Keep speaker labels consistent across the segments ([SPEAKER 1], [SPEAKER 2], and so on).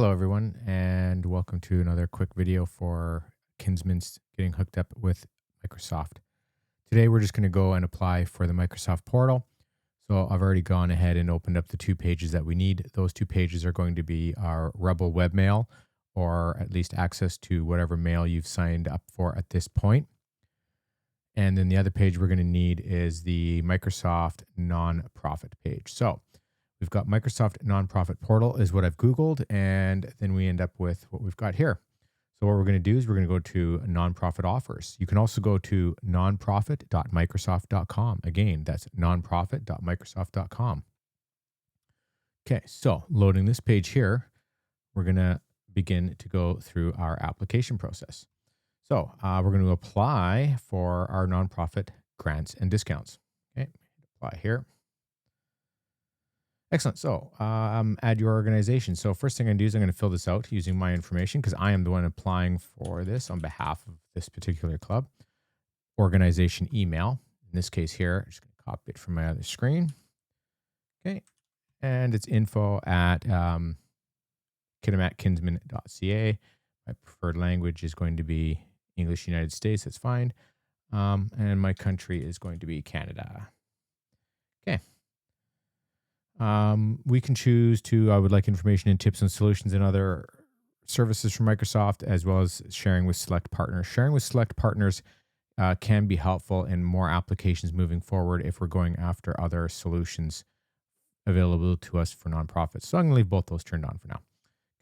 [SPEAKER 1] Hello, everyone, and welcome to another quick video for Kinsman's getting hooked up with Microsoft. Today, we're just going to go and apply for the Microsoft portal. So I've already gone ahead and opened up the two pages that we need. Those two pages are going to be our Rebel webmail, or at least access to whatever mail you've signed up for at this point. And then the other page we're going to need is the Microsoft nonprofit page. So we've got Microsoft nonprofit portal is what I've Googled, and then we end up with what we've got here. So what we're going to do is we're going to go to nonprofit offers. You can also go to nonprofit.microsoft.com. Again, that's nonprofit.microsoft.com. Okay, so loading this page here, we're going to begin to go through our application process. So we're going to apply for our nonprofit grants and discounts. Okay, apply here. Excellent. So add your organization. So first thing I'm going to do is I'm going to fill this out using my information because I am the one applying for this on behalf of this particular club. Organization email. In this case here, I'm just going to copy it from my other screen. Okay. And it's info at kitamatkinsman.ca. My preferred language is going to be English United States. That's fine. And my country is going to be Canada. Okay. We can choose to, I would like information and tips and solutions and other services from Microsoft, as well as sharing with select partners. Sharing with select partners can be helpful in more applications moving forward if we're going after other solutions available to us for nonprofits. So I'm going to leave both those turned on for now.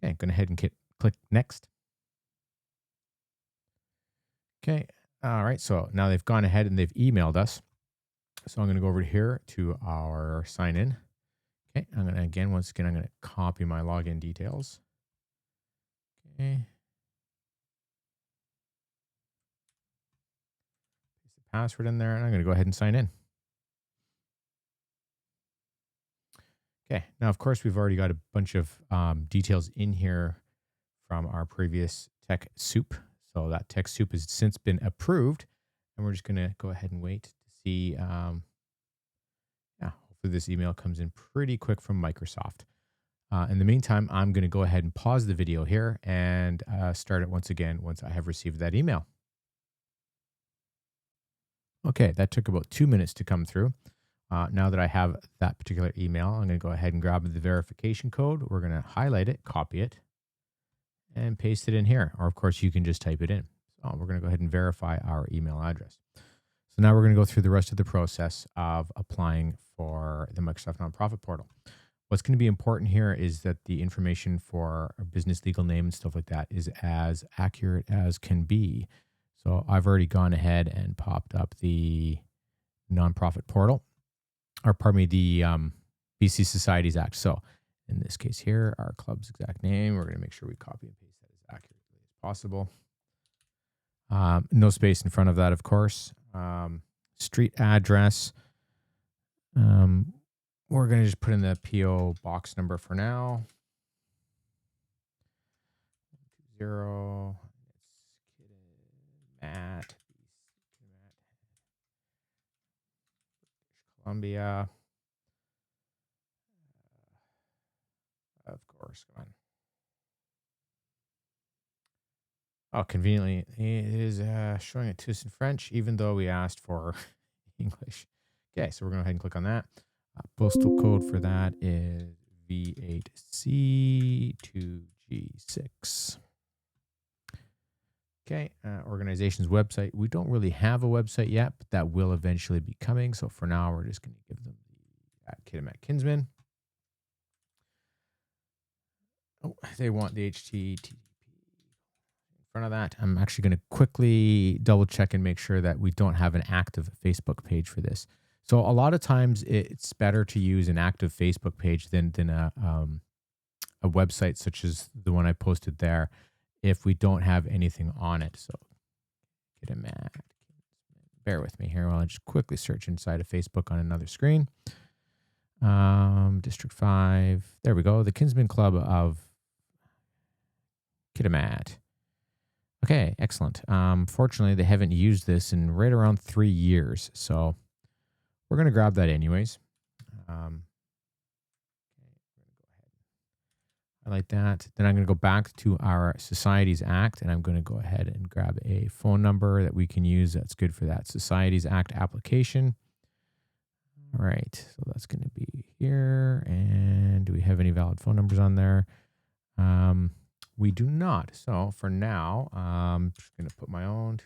[SPEAKER 1] Okay, going ahead and click next. Okay, all right, so now they've gone ahead and they've emailed us. So I'm going to go over here to our sign in. Okay, I'm going to, once again, I'm going to copy my login details. Okay. Paste the password in there, and I'm going to go ahead and sign in. Okay, now, of course, we've already got a bunch of details in here from our previous tech soup. So that tech soup has since been approved, and we're just going to go ahead and wait to see. Hopefully this email comes in pretty quick from Microsoft. In the meantime, I'm going to go ahead and pause the video here and start it once again once I have received that email. Okay, that took about 2 minutes to come through. Now that I have that particular email, I'm going to go ahead and grab the verification code. We're going to highlight it, copy it, and paste it in here. Or, of course, you can just type it in. So we're going to go ahead and verify our email address. So now we're going to go through the rest of the process of applying for the Microsoft Nonprofit Portal. What's going to be important here is that the information for a business legal name and stuff like that is as accurate as can be. So I've already gone ahead and popped up the nonprofit portal, or pardon me, the BC Societies Act. So in this case here, our club's exact name, we're going to make sure we copy and paste that as accurately as possible. No space in front of that, of course. Street address. We're going to just put in the PO box number for now. 0. It's Matt, Columbia. Of course, come on. Oh, conveniently, it is showing it to us in French, even though we asked for English. Okay, so we're going to go ahead and click on that. Postal code for that is V8C2G6. Okay, organization's website. We don't really have a website yet, but that will eventually be coming. So for now, we're just going to give them the Kitamat Kinsman. Oh, they want the HTTP in front of that. I'm actually going to quickly double check and make sure that we don't have an active Facebook page for this. So a lot of times it's better to use an active Facebook page than a website such as the one I posted there if we don't have anything on it. So bear with me here while I just quickly search inside of Facebook on another screen. District 5. There we go. The Kinsman Club of Kitamat. Okay, excellent. Fortunately, they haven't used this in right around 3 years. So we're going to grab that anyways. Highlight that. Then I'm going to go back to our Societies Act, and I'm going to go ahead and grab a phone number that we can use that's good for that Societies Act application. All right, so that's going to be here. And do we have any valid phone numbers on there? We do not. So for now, I'm just going to put my own.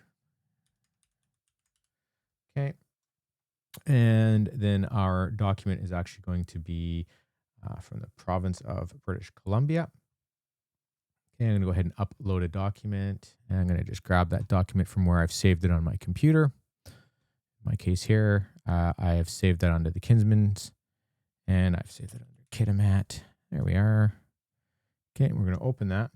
[SPEAKER 1] Okay. And then our document is actually going to be from the province of British Columbia. Okay, I'm going to go ahead and upload a document. And I'm going to just grab that document from where I've saved it on my computer. In my case here, I have saved that onto the Kinsman's. And I've saved it under Kitamat. There we are. Okay, we're going to open that.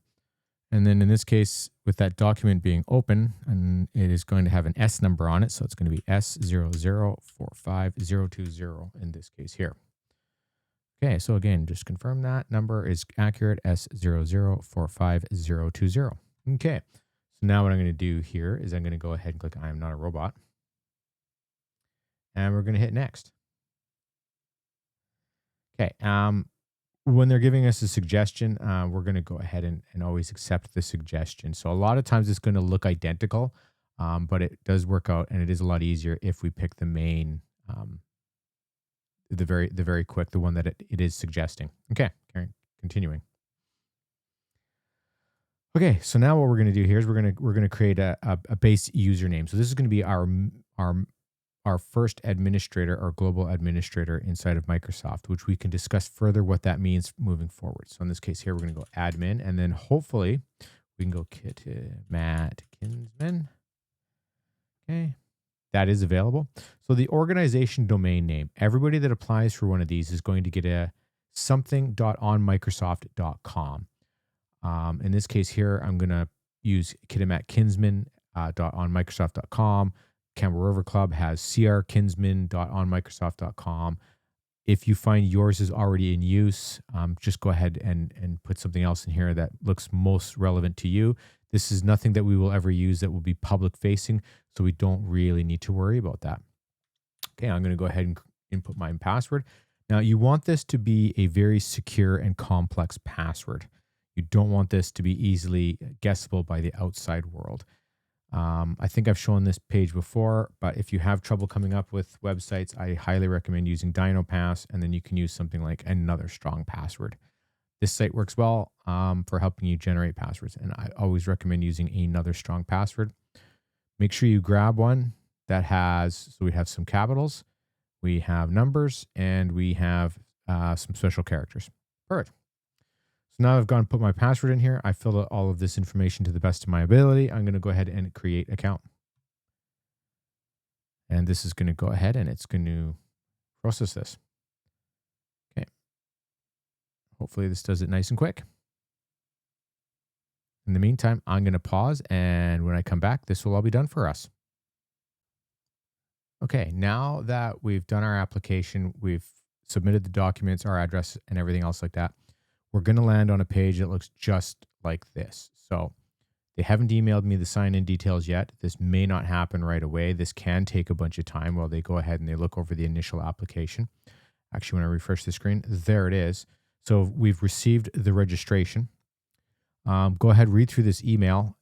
[SPEAKER 1] And then in this case, with that document being open, and it is going to have an S number on it. So it's going to be S0045020 in this case here. Okay, so again, just confirm that number is accurate, S0045020. Okay, so now what I'm going to do here is I'm going to go ahead and click I am not a robot. And we're going to hit next. Okay, when they're giving us a suggestion, we're going to go ahead and always accept the suggestion. So a lot of times it's going to look identical, but it does work out, and it is a lot easier if we pick the main, the very quick, the one that it is suggesting. Okay, continuing. Okay, so now what we're going to do here is we're going to create a base username. So this is going to be our first administrator or global administrator inside of Microsoft, which we can discuss further what that means moving forward. So in this case here, we're going to go admin, and then hopefully we can go Matt Kinsman. Okay, that is available. So the organization domain name, everybody that applies for one of these is going to get a something.onmicrosoft.com. In this case here, I'm going to use Kitamat Kinsman .onmicrosoft.com. Canberra River Club has crkinsman.onmicrosoft.com. If you find yours is already in use, just go ahead and put something else in here that looks most relevant to you. This is nothing that we will ever use that will be public facing, so we don't really need to worry about that. Okay, I'm going to go ahead and input my password. Now, you want this to be a very secure and complex password. You don't want this to be easily guessable by the outside world. I think I've shown this page before, but if you have trouble coming up with websites, I highly recommend using DinoPass, and then you can use something like another strong password. This site works well for helping you generate passwords, and I always recommend using another strong password. Make sure you grab one that has, so we have some capitals, we have numbers, and we have some special characters. Perfect. So now I've gone and put my password in here. I filled out all of this information to the best of my ability. I'm going to go ahead and create account. And this is going to go ahead and it's going to process this. Okay. Hopefully this does it nice and quick. In the meantime, I'm going to pause, and when I come back, this will all be done for us. Okay, now that we've done our application, we've submitted the documents, our address, and everything else like that, we're going to land on a page that looks just like this. So they haven't emailed me the sign-in details yet. This may not happen right away. This can take a bunch of time while they go ahead and they look over the initial application. Actually, when I refresh the screen, there it is. So we've received the registration. Go ahead, read through this email.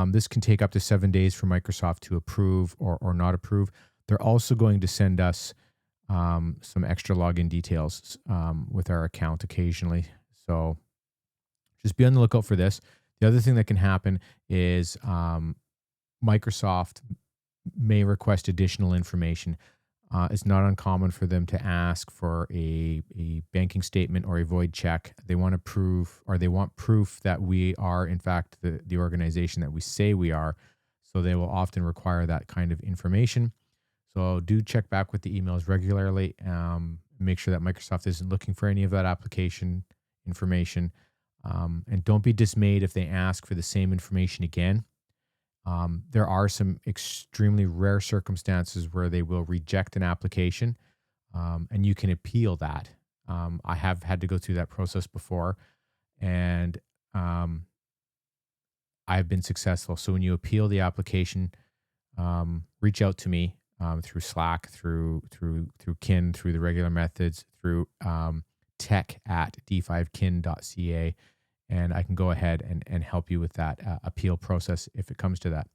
[SPEAKER 1] This can take up to 7 days for Microsoft to approve or not approve. They're also going to send us some extra login details with our account occasionally. So just be on the lookout for this. The other thing that can happen is Microsoft may request additional information. It's not uncommon for them to ask for a banking statement or a void check. They want to prove, or they want proof that we are, in fact, the organization that we say we are. So they will often require that kind of information. So do check back with the emails regularly. Make sure that Microsoft isn't looking for any of that application information. And don't be dismayed if they ask for the same information again. There are some extremely rare circumstances where they will reject an application, and you can appeal that. I have had to go through that process before, and I've been successful. So when you appeal the application, reach out to me through Slack, through Kin, through the regular methods, through tech@d5kin.ca, and I can go ahead and help you with that appeal process if it comes to that.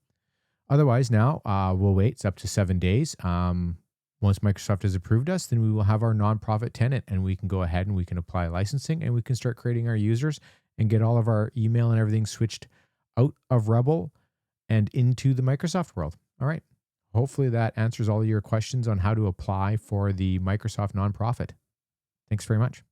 [SPEAKER 1] Otherwise, now we'll wait. It's up to 7 days. Once Microsoft has approved us, then we will have our nonprofit tenant, and we can go ahead and we can apply licensing, and we can start creating our users and get all of our email and everything switched out of Rebel and into the Microsoft world. All right. Hopefully that answers all your questions on how to apply for the Microsoft nonprofit. Thanks very much.